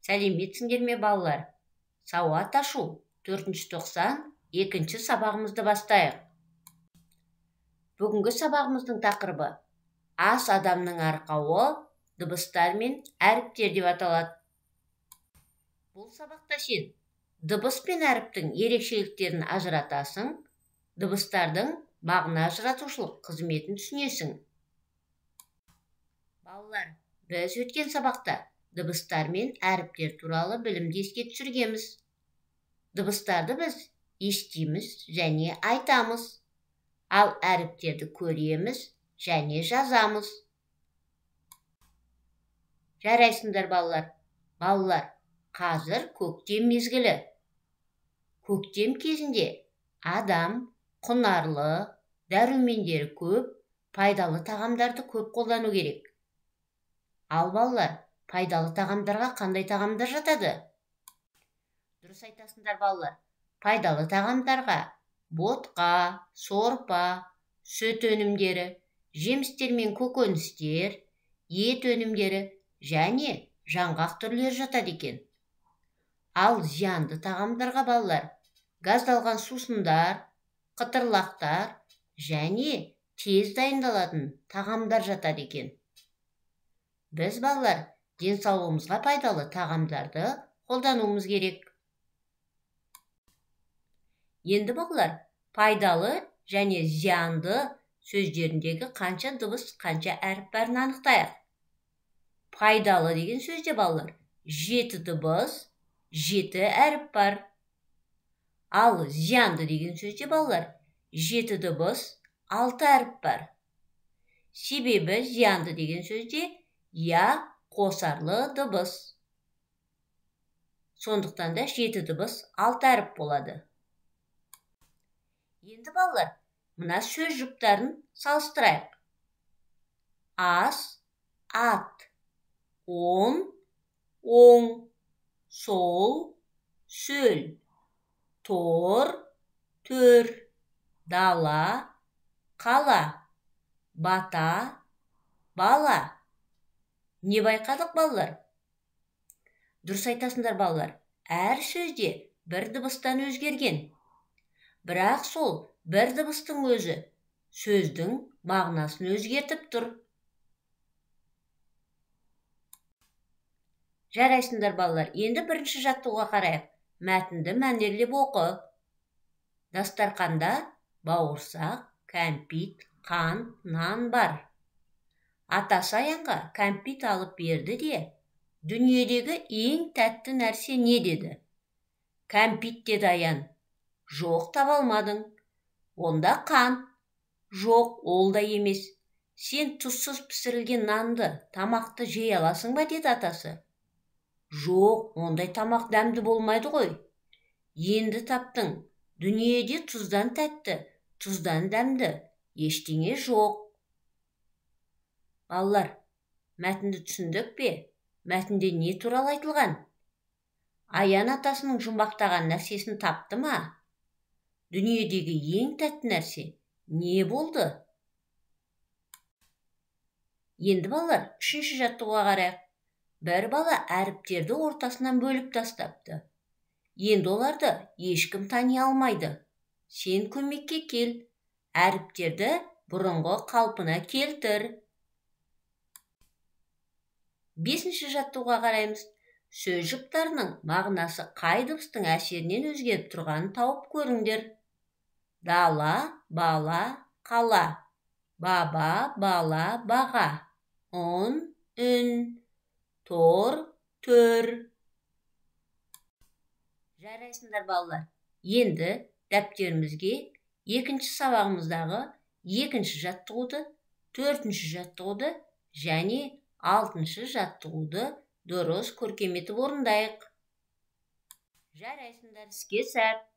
Сәлеметсіңдер ме балалар? Сауат ашу 492 сабағымызды бастайық. Бүгінгі сабағымыздың тақырыбы ас адамның арқауы, дыбыстар мен әріптер деп аталады. Бұл сабақта сен дыбыс пен әріптің ерекшеліктерін ажыратасың, дыбыстардың мағына ажыратушылық қызметін түсінесің. Балалар, біз өткен сабақта дыбыстар мен әріптер туралы білімді еске түсіргенбіз. Дыбыстарды біз естиміз және айтамыз, ал әріптерді көреміз және жазамыз. Жарайсыңдар балалар. Балалар, қазір көктем мезгілі. Көктем кезінде адам құнарлы, дәрумендері көп, пайдалы тағамдарды көп қолдану керек. Ал балалар, пайдалы тағамдарға қандай тағамдар жатады? Дұрыс айтасыңдар балалар. Пайдалы тағамдарға ботқа, сорпа, сүт өнімдері, жемістер мен көкөністер, ет өнімдері және жаңғақ түрлері жатады екен. Ал зиянды тағамдарға балалар газдалған сусындар, қытырлақтар және тез дайындалатын тағамдар жатады екен. Біз балалар денсаулығымызға пайдалы тағамдарды қолдануымыз керек. Енді балалар, пайдалы және зиянды сөздеріндегі қанша дыбыс, қанша әріп барын анықтайық. Пайдалы деген сөзде балалар 7 дыбыс, 7 әріп бар. Ал зиянды деген сөзде балалар 7 дыбыс, 6 әріп бар. Себебі зиянды деген сөзде я қосарлы дыбыс. Сондықтан да 7 дыбыс, 6 әріп болады. Енді балалар, мына сөз жұптарын салыстырайық. Ас, ат, он, оң, сол, сөл, тор, төр, дала, қала, бата, бала. Не байқадық балалар? Дұрыс айтасыңдар балалар. Әр сөзде бір дыбыстан өзгерген. Бірақ сол бір дыбыстың өзі сөздің мағынасын өзгертіп тұр. Жарайсыңдар балалар. Енді бірінші жаттығуға қарайық. Мәтінді мәнерлеп оқы. Дастарқанда бауырсақ, кәмпит, қант, нан бар. Атасы Аянға кәмпит алып берді де, дүниедегі ең тәтті нәрсе не деді? Кәмпит деді Аян. Жоқ, таба алмадың. Онда қант. Жоқ, ол да емес. Сен тұзсыз пісірілген нанды, тамақты жей аласың ба деді атасы. Жоқ, ондай тамақ дәмді болмайды ғой. Енді таптың. Дүниеде тұздан тәтті, тұздан дәмді ештеңе жоқ. Балалар, мәтінді түсіндік пе? Мәтінде не туралы айтылған? Аян атасының жұмбақтаған нәрсесін тапты ма? Дүниедегі ең тәтті нәрсе не болды? Енді балалар, үшінші жаттығуға қарайық. Бір бала әріптерді ортасынан бөліп тастапты. Енді оларды ешкім тани алмайды. Сен көмекке кел. Әріптерді бұрынғы қалпына келтір. Бесінші жаттығуға қараймыз. Сөз жұптарының мағынасы қай дыбыстың әсерінен өзгеріп тұрғанын тауып көріңдер. Дала, бала, қала. Баба, бала, баға. Un, үн. Тор, төр. Жарайсыңдар балалар. Енді дәптерімізге екінші сабағымыздағы екінші жаттығуды, төртінші жаттығуды және алтыншы жаттығуды дұрыс көркем етіп орындайық. Жарайсыңдар, іске сәт.